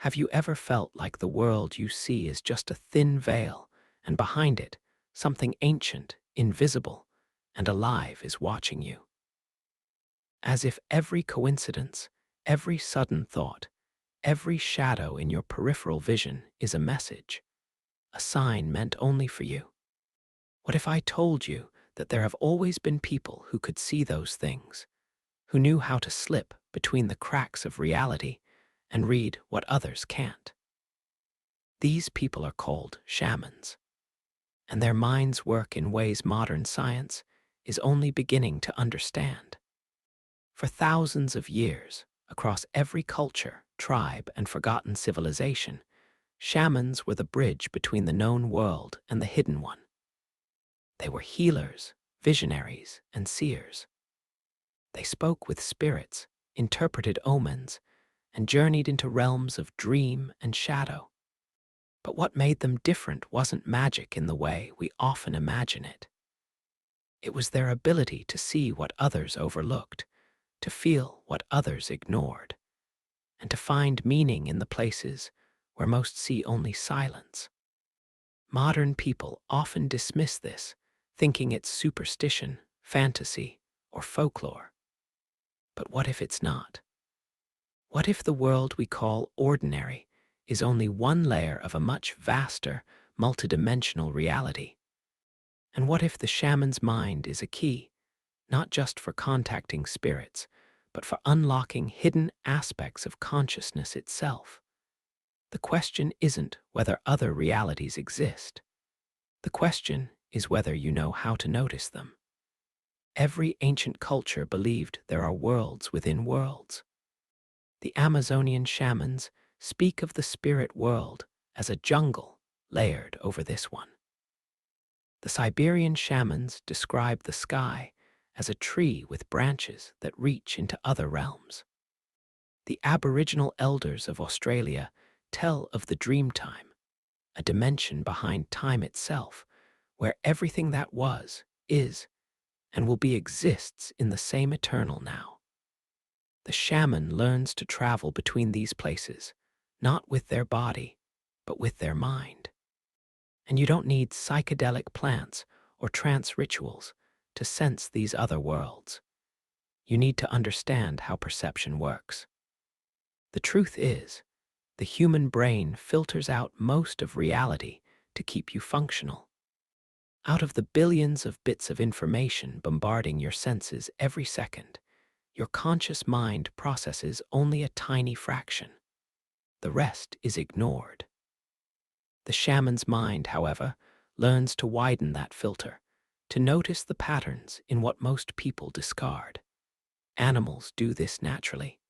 Have you ever felt like the world you see is just a thin veil, and behind it, something ancient, invisible, and alive is watching you? As if every coincidence, every sudden thought, every shadow in your peripheral vision is a message, a sign meant only for you. What if I told you that there have always been people who could see those things, who knew how to slip between the cracks of reality and read what others can't? These people are called shamans, and their minds work in ways modern science is only beginning to understand. For thousands of years, across every culture, tribe, and forgotten civilization, shamans were the bridge between the known world and the hidden one. They were healers, visionaries, and seers. They spoke with spirits, interpreted omens, and journeyed into realms of dream and shadow. But what made them different wasn't magic in the way we often imagine it. It was their ability to see what others overlooked, to feel what others ignored, and to find meaning in the places where most see only silence. Modern people often dismiss this, thinking it's superstition, fantasy, or folklore. But what if it's not? What if the world we call ordinary is only one layer of a much vaster, multidimensional reality? And what if the shaman's mind is a key, not just for contacting spirits, but for unlocking hidden aspects of consciousness itself? The question isn't whether other realities exist. The question is whether you know how to notice them. Every ancient culture believed there are worlds within worlds. The Amazonian shamans speak of the spirit world as a jungle layered over this one. The Siberian shamans describe the sky as a tree with branches that reach into other realms. The Aboriginal elders of Australia tell of the dream time, a dimension behind time itself, where everything that was, is, and will be exists in the same eternal now. The shaman learns to travel between these places, not with their body, but with their mind. And you don't need psychedelic plants or trance rituals to sense these other worlds. You need to understand how perception works. The truth is, the human brain filters out most of reality to keep you functional. Out of the billions of bits of information bombarding your senses every second, your conscious mind processes only a tiny fraction. The rest is ignored. The shaman's mind, however, learns to widen that filter, to notice the patterns in what most people discard. Animals do this naturally.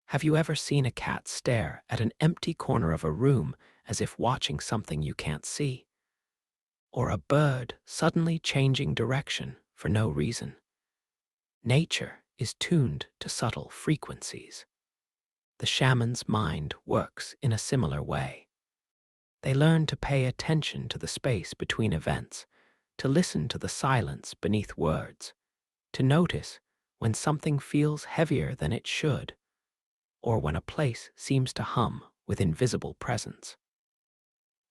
Have you ever seen a cat stare at an empty corner of a room as if watching something you can't see? Or a bird suddenly changing direction for no reason? Nature is tuned to subtle frequencies. The shaman's mind works in a similar way. They learn to pay attention to the space between events, to listen to the silence beneath words, to notice when something feels heavier than it should, or when a place seems to hum with invisible presence.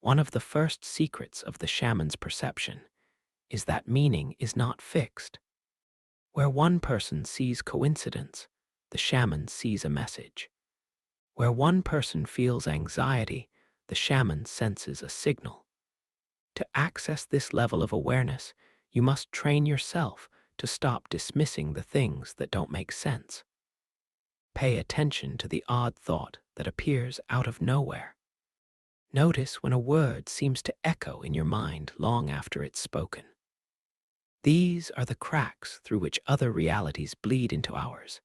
One of the first secrets of the shaman's perception is that meaning is not fixed. Where one person sees coincidence, the shaman sees a message. Where one person feels anxiety, the shaman senses a signal. To access this level of awareness, you must train yourself to stop dismissing the things that don't make sense. Pay attention to the odd thought that appears out of nowhere. Notice when a word seems to echo in your mind long after it's spoken. These are the cracks through which other realities bleed into ours.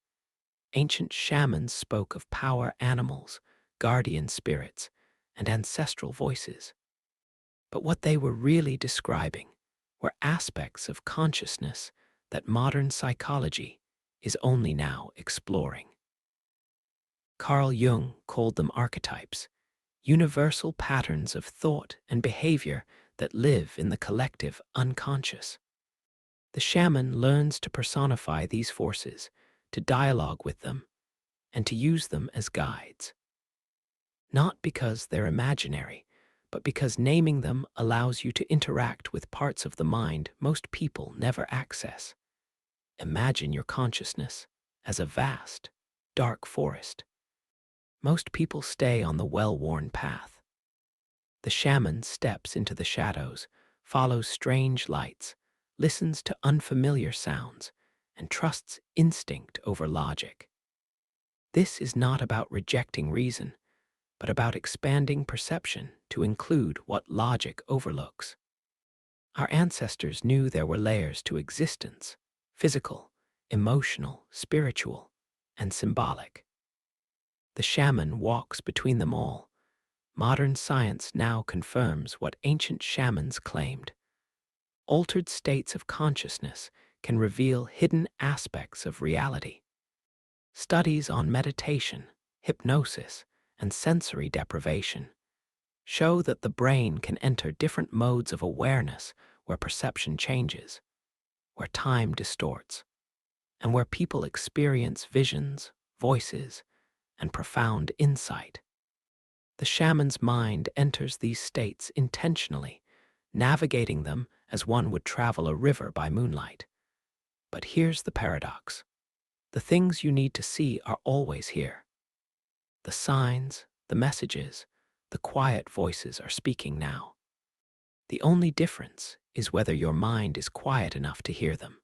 Ancient shamans spoke of power animals, guardian spirits, and ancestral voices. But what they were really describing were aspects of consciousness that modern psychology is only now exploring. Carl Jung called them archetypes, universal patterns of thought and behavior that live in the collective unconscious. The shaman learns to personify these forces, to dialogue with them, and to use them as guides. not because they're imaginary, but because naming them allows you to interact with parts of the mind most people never access. Imagine your consciousness as a vast, dark forest. Most people stay on the well-worn path. The shaman steps into the shadows, follows strange lights, listens to unfamiliar sounds, and trusts instinct over logic. This is not about rejecting reason, but about expanding perception to include what logic overlooks. Our ancestors knew there were layers to existence: physical, emotional, spiritual, and symbolic. The shaman walks between them all. Modern science now confirms what ancient shamans claimed. Altered states of consciousness can reveal hidden aspects of reality. Studies on meditation, hypnosis, and sensory deprivation show that the brain can enter different modes of awareness where perception changes, where time distorts, and where people experience visions, voices, and profound insight. The shaman's mind enters these states intentionally, navigating them as one would travel a river by moonlight. But here's the paradox. The things you need to see are always here. The signs, the messages, the quiet voices are speaking now. The only difference is whether your mind is quiet enough to hear them.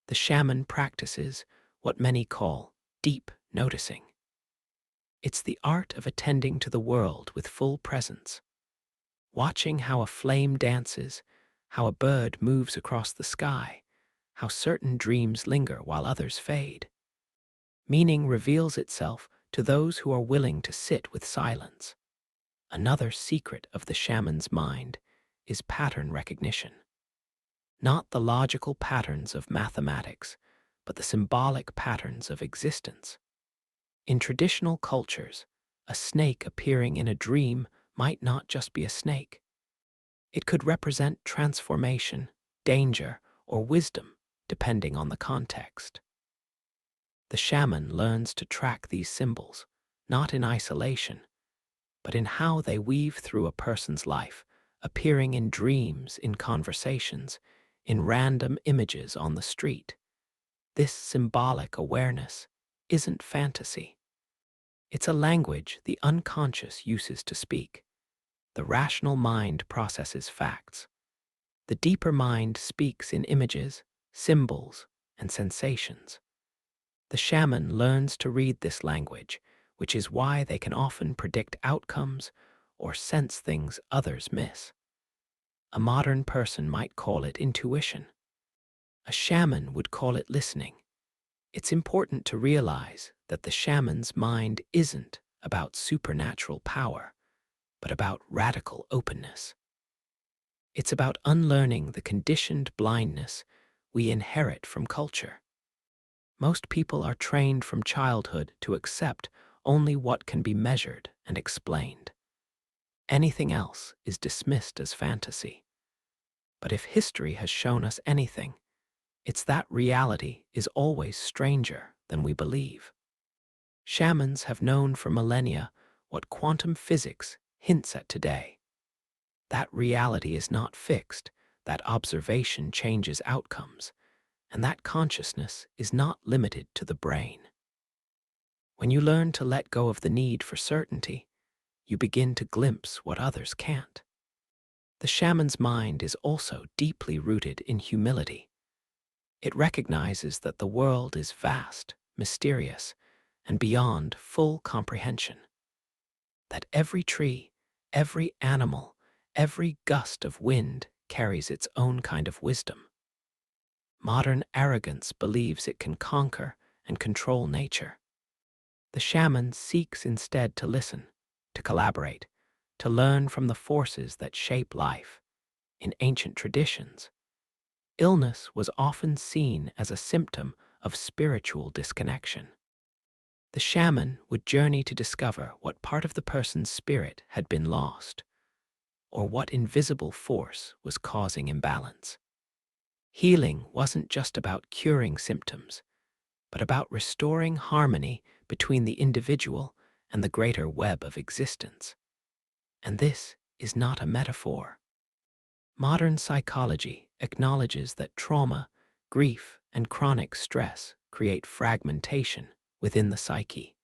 The shaman practices what many call deep noticing. It's the art of attending to the world with full presence, watching how a flame dances, how a bird moves across the sky, how certain dreams linger while others fade. Meaning reveals itself to those who are willing to sit with silence. Another secret of the shaman's mind is pattern recognition. Not the logical patterns of mathematics, but the symbolic patterns of existence. In traditional cultures, a snake appearing in a dream might not just be a snake. It could represent transformation, danger, or wisdom, depending on the context. The shaman learns to track these symbols, not in isolation, but in how they weave through a person's life, appearing in dreams, in conversations, in random images on the street. This symbolic awareness isn't fantasy. It's a language the unconscious uses to speak. The rational mind processes facts. The deeper mind speaks in images, symbols, and sensations. The shaman learns to read this language, which is why they can often predict outcomes or sense things others miss. A modern person might call it intuition. A shaman would call it listening. It's important to realize that the shaman's mind isn't about supernatural power, but about radical openness. It's about unlearning the conditioned blindness we inherit from culture. Most people are trained from childhood to accept only what can be measured and explained. Anything else is dismissed as fantasy. But if history has shown us anything, it's that reality is always stranger than we believe. Shamans have known for millennia what quantum physics hints at today. That reality is not fixed, that observation changes outcomes, and that consciousness is not limited to the brain. When you learn to let go of the need for certainty, you begin to glimpse what others can't. The shaman's mind is also deeply rooted in humility. It recognizes that the world is vast, mysterious, and beyond full comprehension. That every tree, every animal, every gust of wind carries its own kind of wisdom. Modern arrogance believes it can conquer and control nature. The shaman seeks instead to listen, to collaborate, to learn from the forces that shape life. In ancient traditions, illness was often seen as a symptom of spiritual disconnection. The shaman would journey to discover what part of the person's spirit had been lost, or what invisible force was causing imbalance. Healing wasn't just about curing symptoms, but about restoring harmony between the individual and the greater web of existence. And this is not a metaphor. Modern psychology acknowledges that trauma, grief, and chronic stress create fragmentation within the psyche.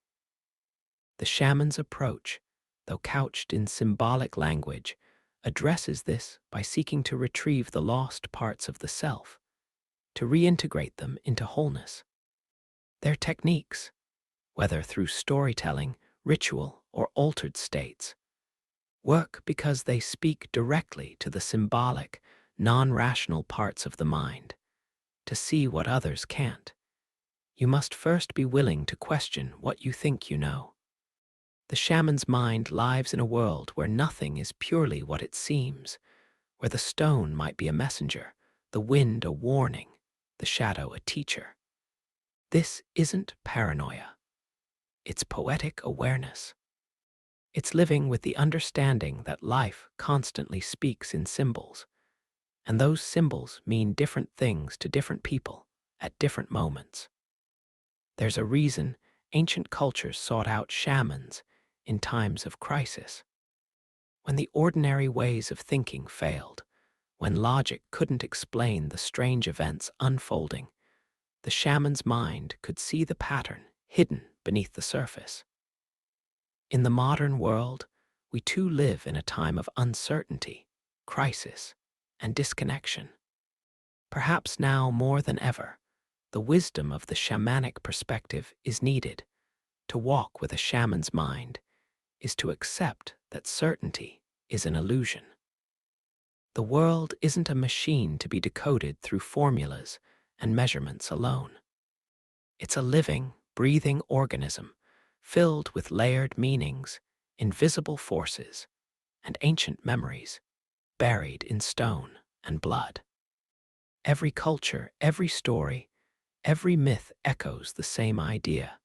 The shaman's approach, though couched in symbolic language, addresses this by seeking to retrieve the lost parts of the self, to reintegrate them into wholeness. Their techniques, whether through storytelling, ritual, or altered states, work because they speak directly to the symbolic, non-rational parts of the mind. To see what others can't, you must first be willing to question what you think you know. The shaman's mind lives in a world where nothing is purely what it seems, where the stone might be a messenger, the wind a warning, the shadow a teacher. This isn't paranoia. It's poetic awareness. It's living with the understanding that life constantly speaks in symbols, and those symbols mean different things to different people at different moments. There's a reason ancient cultures sought out shamans in times of crisis. When the ordinary ways of thinking failed, when logic couldn't explain the strange events unfolding, the shaman's mind could see the pattern hidden beneath the surface. In the modern world, we too live in a time of uncertainty, crisis, and disconnection. Perhaps now more than ever, the wisdom of the shamanic perspective is needed. To walk with a shaman's mind is to accept that certainty is an illusion. The world isn't a machine to be decoded through formulas and measurements alone. It's a living, breathing organism filled with layered meanings, invisible forces, and ancient memories buried in stone and blood. Every culture, every story, every myth echoes the same idea: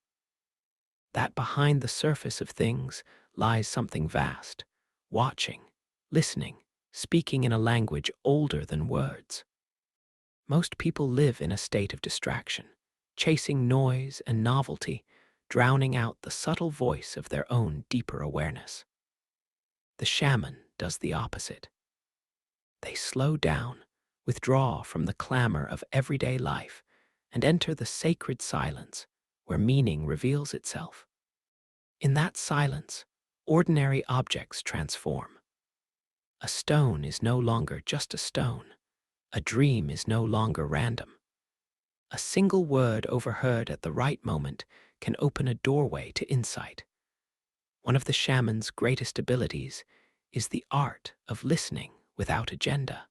that behind the surface of things lies something vast, watching, listening, speaking in a language older than words. Most people live in a state of distraction, chasing noise and novelty, drowning out the subtle voice of their own deeper awareness. The shaman does the opposite. They slow down, withdraw from the clamor of everyday life, and enter the sacred silence where meaning reveals itself. In that silence, ordinary objects transform. A stone is no longer just a stone. A dream is no longer random. A single word overheard at the right moment can open a doorway to insight. One of the shaman's greatest abilities is the art of listening without agenda.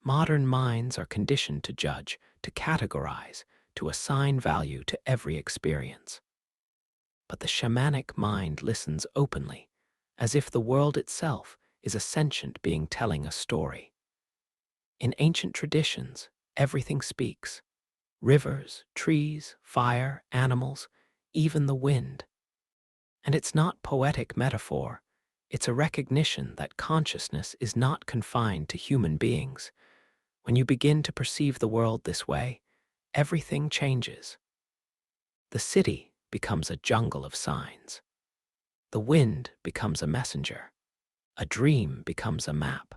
Modern minds are conditioned to judge, to categorize, to assign value to every experience. But the shamanic mind listens openly, as if the world itself is a sentient being telling a story. In ancient traditions, everything speaks: rivers, trees, fire, animals, even the wind. And it's not poetic metaphor, it's a recognition that consciousness is not confined to human beings. When you begin to perceive the world this way, everything changes. The city becomes a jungle of signs. The wind becomes a messenger. A dream becomes a map.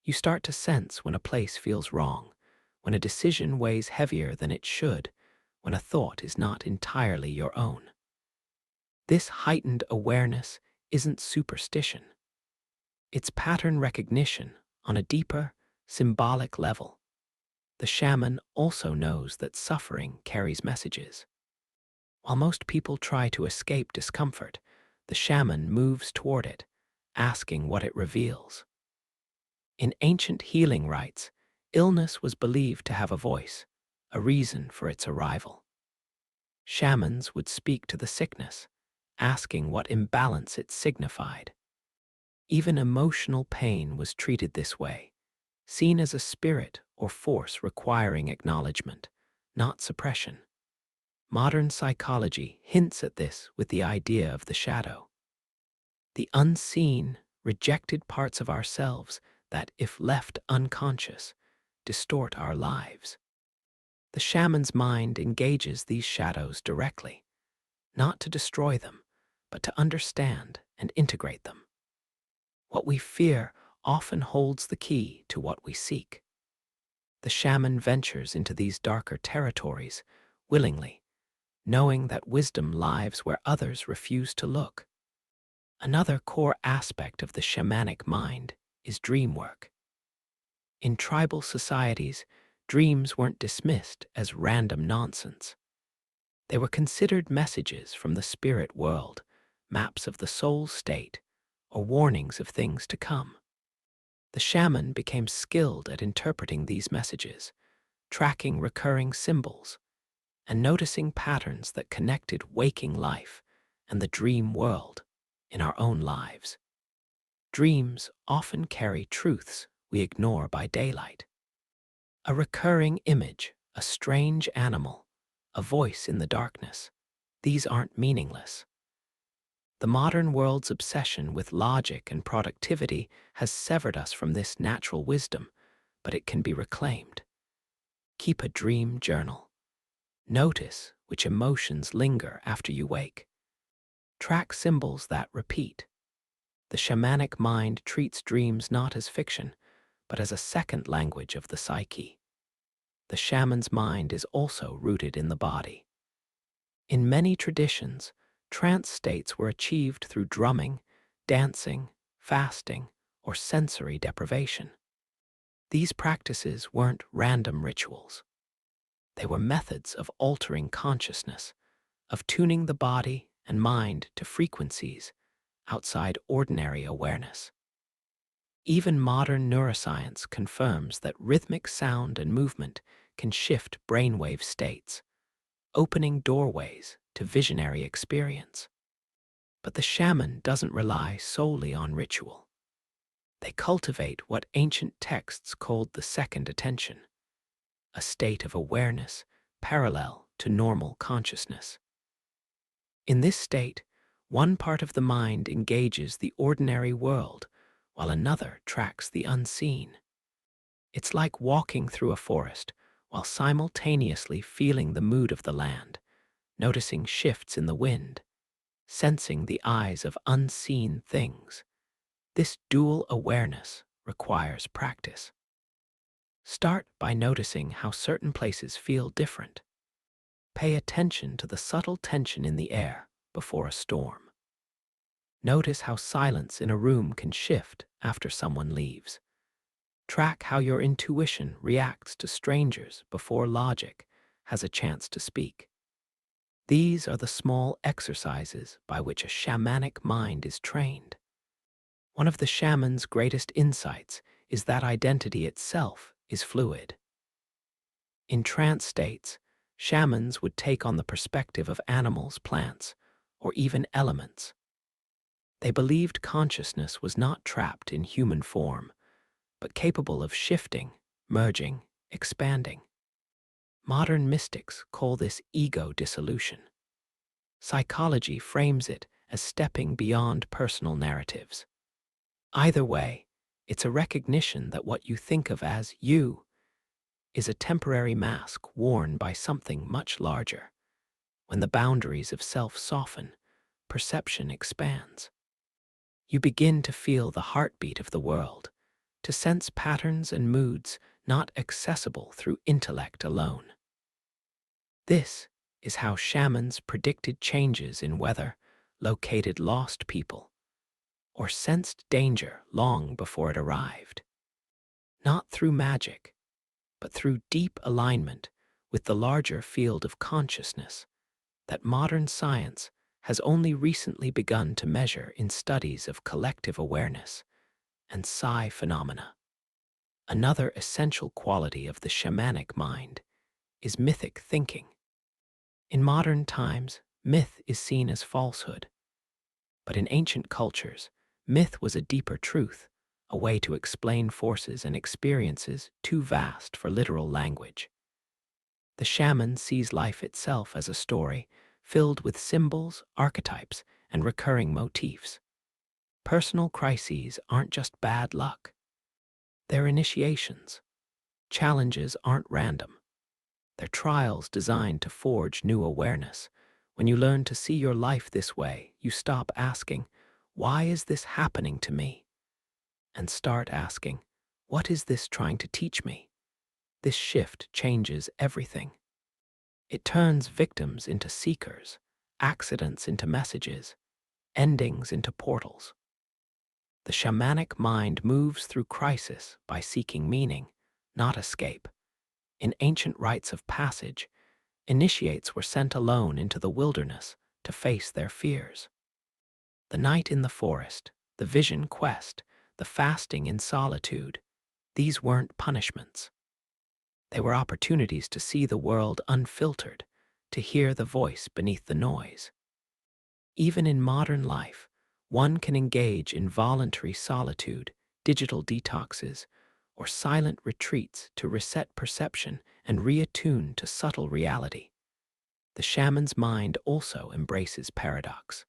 You start to sense when a place feels wrong, when a decision weighs heavier than it should, when a thought is not entirely your own. This heightened awareness isn't superstition. It's pattern recognition on a deeper, symbolic level. The shaman also knows that suffering carries messages. While most people try to escape discomfort, the shaman moves toward it, asking what it reveals. In ancient healing rites, illness was believed to have a voice, a reason for its arrival. Shamans would speak to the sickness, asking what imbalance it signified. Even emotional pain was treated this way, seen as a spirit or force requiring acknowledgement, not suppression. Modern psychology hints at this with the idea of the shadow. The unseen, rejected parts of ourselves that, if left unconscious, distort our lives. The shaman's mind engages these shadows directly, not to destroy them, but to understand and integrate them. What we fear often holds the key to what we seek. The shaman ventures into these darker territories willingly, knowing that wisdom lives where others refuse to look. Another core aspect of the shamanic mind is dreamwork. In tribal societies, dreams weren't dismissed as random nonsense. They were considered messages from the spirit world, maps of the soul state, or warnings of things to come. The shaman became skilled at interpreting these messages, tracking recurring symbols, and noticing patterns that connected waking life and the dream world in our own lives. Dreams often carry truths we ignore by daylight. A recurring image, a strange animal, a voice in the darkness. These aren't meaningless. The modern world's obsession with logic and productivity has severed us from this natural wisdom, but it can be reclaimed. Keep a dream journal. Notice which emotions linger after you wake. Track symbols that repeat. The shamanic mind treats dreams not as fiction, but as a second language of the psyche. The shaman's mind is also rooted in the body. In many traditions, trance states were achieved through drumming, dancing, fasting, or sensory deprivation. These practices weren't random rituals. They were methods of altering consciousness, of tuning the body and mind to frequencies outside ordinary awareness. Even modern neuroscience confirms that rhythmic sound and movement can shift brainwave states, opening doorways to visionary experience. But the shaman doesn't rely solely on ritual. They cultivate what ancient texts called the second attention, a state of awareness parallel to normal consciousness. In this state, one part of the mind engages the ordinary world, while another tracks the unseen. It's like walking through a forest while simultaneously feeling the mood of the land, noticing shifts in the wind, sensing the eyes of unseen things. This dual awareness requires practice. Start by noticing how certain places feel different. Pay attention to the subtle tension in the air before a storm. Notice how silence in a room can shift after someone leaves. Track how your intuition reacts to strangers before logic has a chance to speak. These are the small exercises by which a shamanic mind is trained. One of the shaman's greatest insights is that identity itself is fluid. In trance states, shamans would take on the perspective of animals, plants, or even elements. They believed consciousness was not trapped in human form, but capable of shifting, merging, expanding. Modern mystics call this ego dissolution. Psychology frames it as stepping beyond personal narratives. Either way, it's a recognition that what you think of as you is a temporary mask worn by something much larger. When the boundaries of self soften, perception expands. You begin to feel the heartbeat of the world, to sense patterns and moods not accessible through intellect alone. This is how shamans predicted changes in weather, located lost people, or sensed danger long before it arrived. Not through magic, but through deep alignment with the larger field of consciousness that modern science has only recently begun to measure in studies of collective awareness and psi phenomena. Another essential quality of the shamanic mind is mythic thinking. In modern times, myth is seen as falsehood. But in ancient cultures, myth was a deeper truth, a way to explain forces and experiences too vast for literal language. The shaman sees life itself as a story filled with symbols, archetypes, and recurring motifs. Personal crises aren't just bad luck. They're initiations. Challenges aren't random. They're trials designed to forge new awareness. When you learn to see your life this way, you stop asking, "Why is this happening to me?" and start asking, "What is this trying to teach me?" This shift changes everything. It turns victims into seekers, accidents into messages, endings into portals. The shamanic mind moves through crisis by seeking meaning, not escape. In ancient rites of passage, initiates were sent alone into the wilderness to face their fears. The night in the forest, the vision quest, the fasting in solitude, these weren't punishments. They were opportunities to see the world unfiltered, to hear the voice beneath the noise. Even in modern life, one can engage in voluntary solitude, digital detoxes, or silent retreats to reset perception and reattune to subtle reality. The shaman's mind also embraces paradox.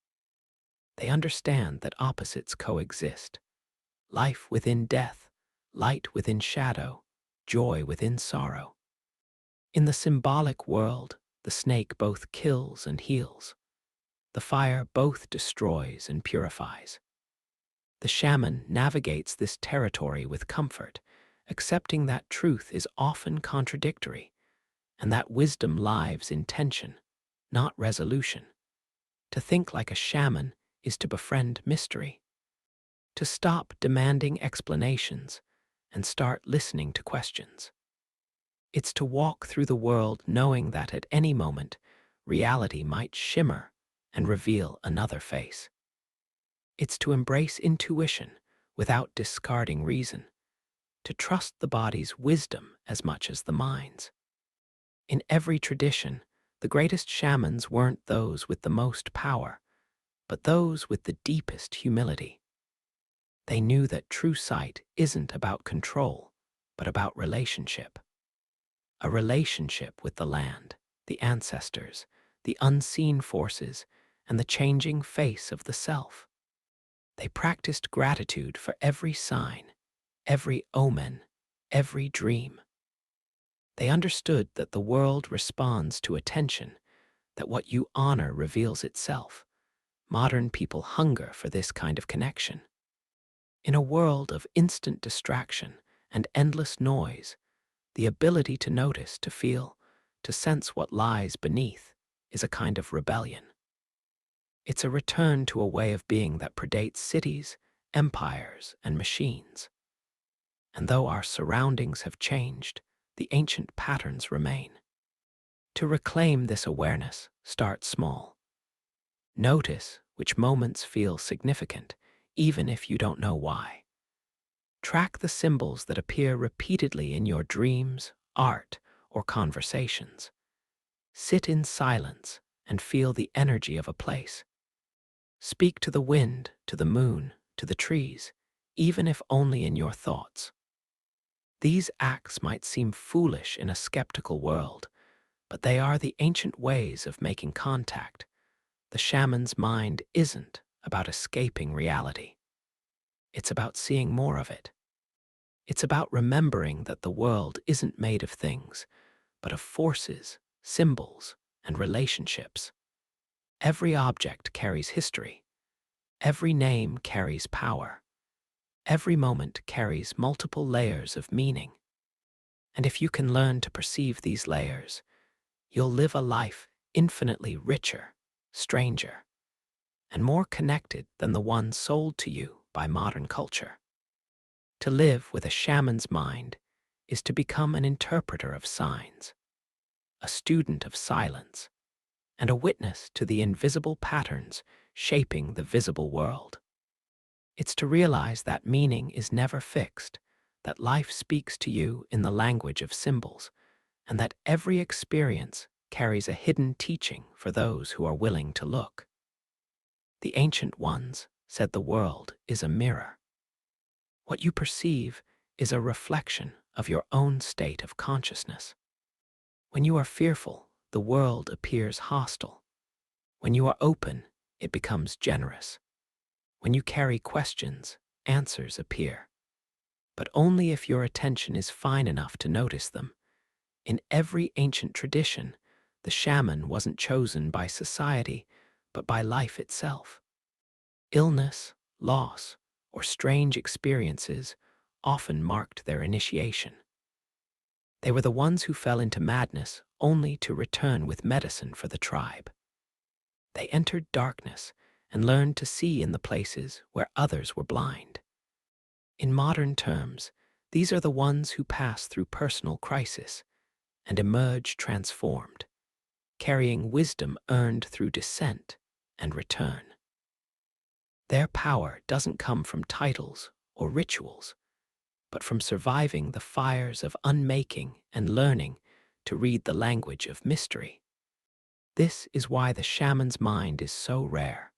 They understand that opposites coexist. Life within death, light within shadow, joy within sorrow. In the symbolic world, the snake both kills and heals. The fire both destroys and purifies. The shaman navigates this territory with comfort, accepting that truth is often contradictory, and that wisdom lies in tension, not resolution. To think like a shaman is to befriend mystery, to stop demanding explanations and start listening to questions. It's to walk through the world knowing that at any moment, reality might shimmer and reveal another face. It's to embrace intuition without discarding reason, to trust the body's wisdom as much as the mind's. In every tradition, the greatest shamans weren't those with the most power, but those with the deepest humility. They knew that true sight isn't about control, but about relationship. A relationship with the land, the ancestors, the unseen forces, and the changing face of the self. They practiced gratitude for every sign, every omen, every dream. They understood that the world responds to attention, that what you honor reveals itself. Modern people hunger for this kind of connection. In a world of instant distraction and endless noise, the ability to notice, to feel, to sense what lies beneath is a kind of rebellion. It's a return to a way of being that predates cities, empires, and machines. And though our surroundings have changed, the ancient patterns remain. To reclaim this awareness, start small. Notice which moments feel significant, even if you don't know why. Track the symbols that appear repeatedly in your dreams, art, or conversations. Sit in silence and feel the energy of a place. Speak to the wind, to the moon, to the trees, even if only in your thoughts. These acts might seem foolish in a skeptical world, but they are the ancient ways of making contact. The shaman's mind isn't about escaping reality. It's about seeing more of it. It's about remembering that the world isn't made of things, but of forces, symbols, and relationships. Every object carries history. Every name carries power. Every moment carries multiple layers of meaning. And if you can learn to perceive these layers, you'll live a life infinitely richer, stranger, and more connected than the one sold to you by modern culture. To live with a shaman's mind is to become an interpreter of signs, a student of silence, and a witness to the invisible patterns shaping the visible world. It's to realize that meaning is never fixed, that life speaks to you in the language of symbols, and that every experience carries a hidden teaching for those who are willing to look. The ancient ones said the world is a mirror. What you perceive is a reflection of your own state of consciousness. When you are fearful, the world appears hostile. When you are open, it becomes generous. When you carry questions, answers appear. But only if your attention is fine enough to notice them. In every ancient tradition, The shaman wasn't chosen by society, but by life itself. Illness, loss, or strange experiences often marked their initiation. They were the ones who fell into madness only to return with medicine for the tribe. They entered darkness and learned to see in the places where others were blind. In modern terms, these are the ones who pass through personal crisis and emerge transformed, carrying wisdom earned through descent and return. Their power doesn't come from titles or rituals, but from surviving the fires of unmaking and learning to read the language of mystery. This is why the shaman's mind is so rare.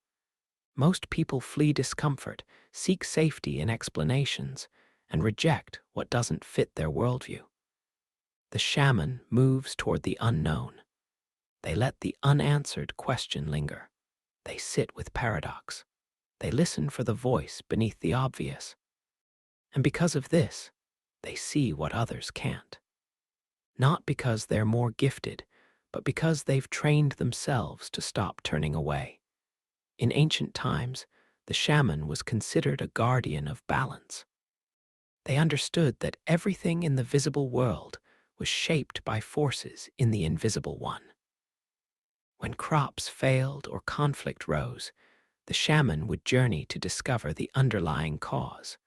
Most people flee discomfort, seek safety in explanations, and reject what doesn't fit their worldview. The shaman moves toward the unknown. They let the unanswered question linger. They sit with paradox. They listen for the voice beneath the obvious. And because of this, they see what others can't. Not because they're more gifted, but because they've trained themselves to stop turning away. In ancient times, the shaman was considered a guardian of balance. They understood that everything in the visible world was shaped by forces in the invisible one. When crops failed or conflict rose, the shaman would journey to discover the underlying cause,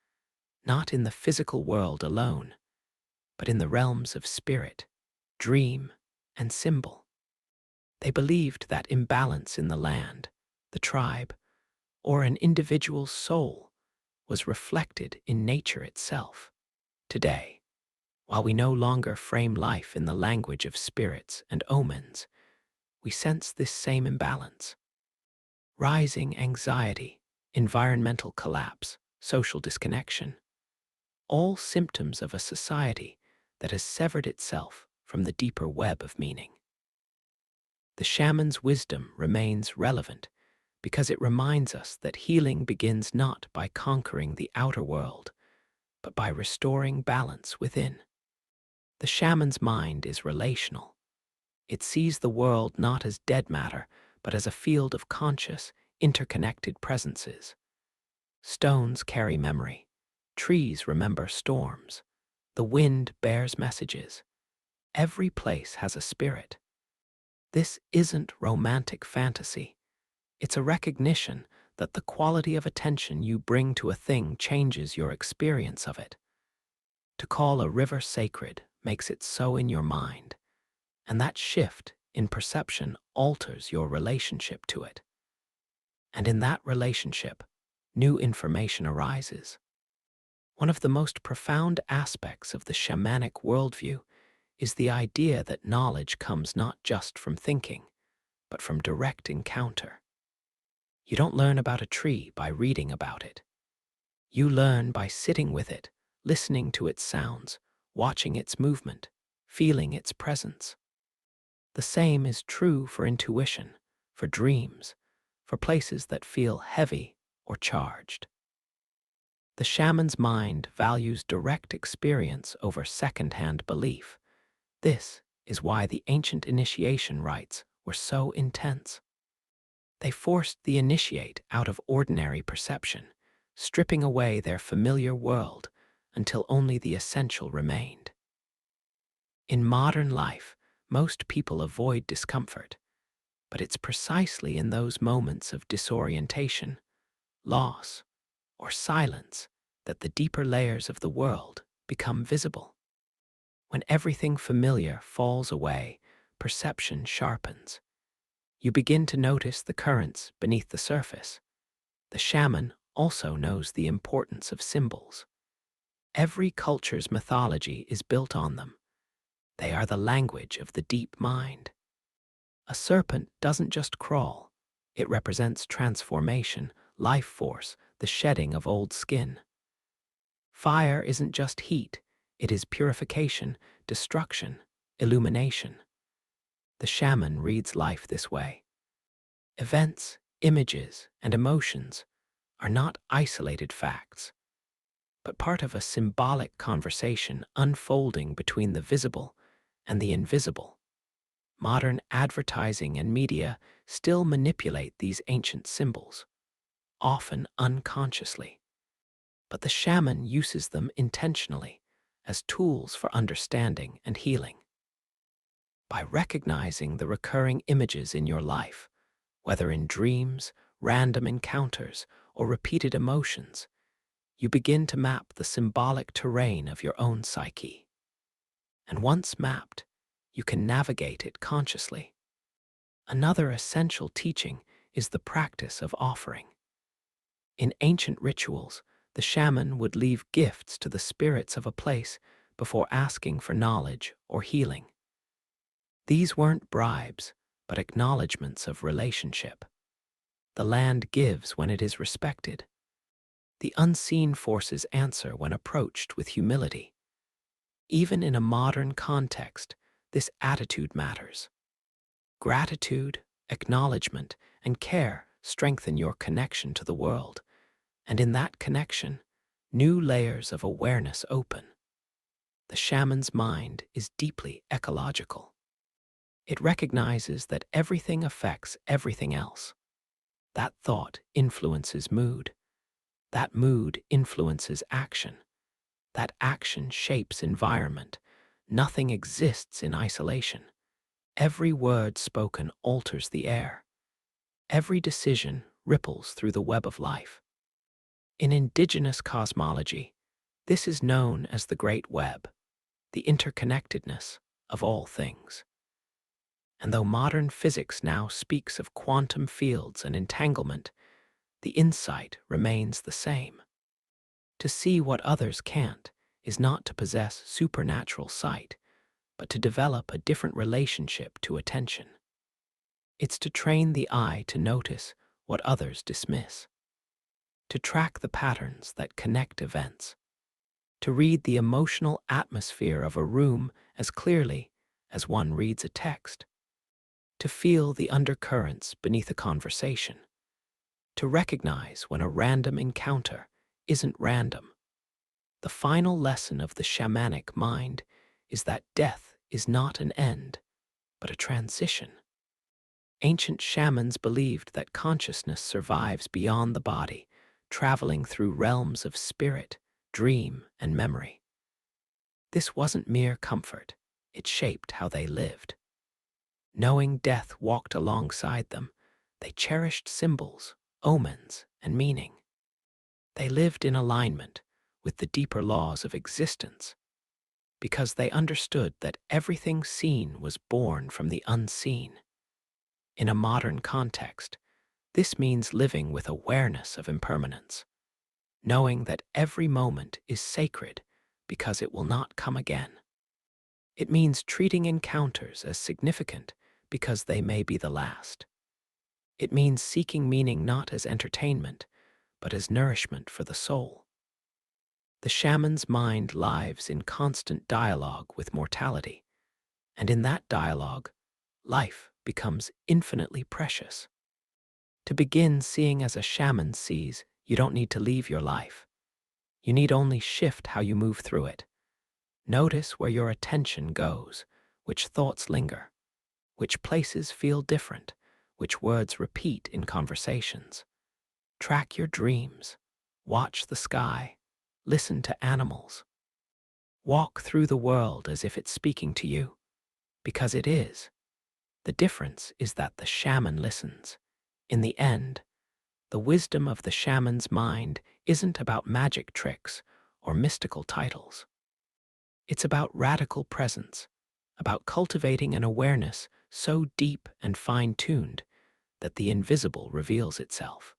not in the physical world alone, but in the realms of spirit, dream, and symbol. They believed that imbalance in the land, the tribe, or an individual's soul was reflected in nature itself. Today, while we no longer frame life in the language of spirits and omens, we sense this same imbalance. Rising anxiety, environmental collapse, social disconnection, all symptoms of a society that has severed itself from the deeper web of meaning. The shaman's wisdom remains relevant because it reminds us that healing begins not by conquering the outer world, but by restoring balance within. The shaman's mind is relational. It sees the world not as dead matter, but as a field of conscious, interconnected presences. Stones carry memory. Trees remember storms. The wind bears messages. Every place has a spirit. This isn't romantic fantasy. It's a recognition that the quality of attention you bring to a thing changes your experience of it. To call a river sacred makes it so in your mind, and that shift in perception alters your relationship to it. And in that relationship, new information arises. One of the most profound aspects of the shamanic worldview is the idea that knowledge comes not just from thinking, but from direct encounter. You don't learn about a tree by reading about it. You learn by sitting with it, listening to its sounds, watching its movement, feeling its presence. The same is true for intuition, for dreams, for places that feel heavy or charged. The shaman's mind values direct experience over second-hand belief. This is why the ancient initiation rites were so intense. They forced the initiate out of ordinary perception, stripping away their familiar world until only the essential remained. In modern life, most people avoid discomfort, but it's precisely in those moments of disorientation, loss, or silence that the deeper layers of the world become visible. When everything familiar falls away, perception sharpens. You begin to notice the currents beneath the surface. The shaman also knows the importance of symbols. Every culture's mythology is built on them. They are the language of the deep mind. A serpent doesn't just crawl. It represents transformation, life force, the shedding of old skin. Fire isn't just heat. It is purification, destruction, illumination. The shaman reads life this way. Events, images, and emotions are not isolated facts, but part of a symbolic conversation unfolding between the visible and the invisible. Modern advertising and media still manipulate these ancient symbols, often unconsciously. But the shaman uses them intentionally as tools for understanding and healing. By recognizing the recurring images in your life, whether in dreams, random encounters, or repeated emotions, you begin to map the symbolic terrain of your own psyche. And once mapped, you can navigate it consciously. Another essential teaching is the practice of offering. In ancient rituals, the shaman would leave gifts to the spirits of a place before asking for knowledge or healing. These weren't bribes, but acknowledgments of relationship. The land gives when it is respected. The unseen forces answer when approached with humility. Even in a modern context, this attitude matters. Gratitude, acknowledgement, and care strengthen your connection to the world, and in that connection, new layers of awareness open. The shaman's mind is deeply ecological. It recognizes that everything affects everything else. That thought influences mood. That mood influences action. That action shapes environment. Nothing exists in isolation. Every word spoken alters the air. Every decision ripples through the web of life. In indigenous cosmology, this is known as the Great Web, the interconnectedness of all things. And though modern physics now speaks of quantum fields and entanglement, the insight remains the same. To see what others can't is not to possess supernatural sight, but to develop a different relationship to attention. It's to train the eye to notice what others dismiss, to track the patterns that connect events, to read the emotional atmosphere of a room as clearly as one reads a text, to feel the undercurrents beneath a conversation, to recognize when a random encounter isn't random. The final lesson of the shamanic mind is that death is not an end, but a transition. Ancient shamans believed that consciousness survives beyond the body, traveling through realms of spirit, dream, and memory. This wasn't mere comfort, it shaped how they lived. Knowing death walked alongside them, they cherished symbols, omens, and meaning. They lived in alignment with the deeper laws of existence, because they understood that everything seen was born from the unseen. In a modern context, this means living with awareness of impermanence, knowing that every moment is sacred because it will not come again. It means treating encounters as significant because they may be the last. It means seeking meaning not as entertainment, but as nourishment for the soul. The shaman's mind lives in constant dialogue with mortality, and in that dialogue, life becomes infinitely precious. To begin seeing as a shaman sees, you don't need to leave your life. You need only shift how you move through it. Notice where your attention goes, which thoughts linger, which places feel different, which words repeat in conversations. Track your dreams, watch the sky, listen to animals. Walk through the world as if it's speaking to you, because it is. The difference is that the shaman listens. In the end, the wisdom of the shaman's mind isn't about magic tricks or mystical titles. It's about radical presence, about cultivating an awareness so deep and fine-tuned that the invisible reveals itself.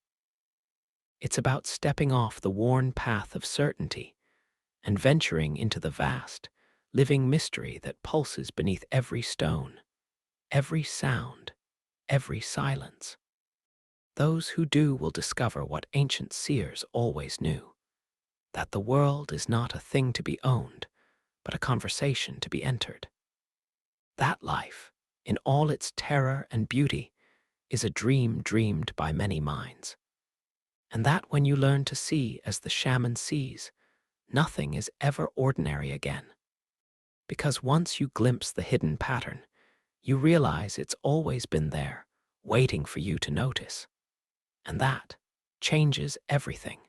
It's about stepping off the worn path of certainty and venturing into the vast, living mystery that pulses beneath every stone, every sound, every silence. Those who do will discover what ancient seers always knew, that the world is not a thing to be owned, but a conversation to be entered. That life, in all its terror and beauty, is a dream dreamed by many minds. And that when you learn to see as the shaman sees, nothing is ever ordinary again. Because once you glimpse the hidden pattern, you realize it's always been there, waiting for you to notice. And that changes everything.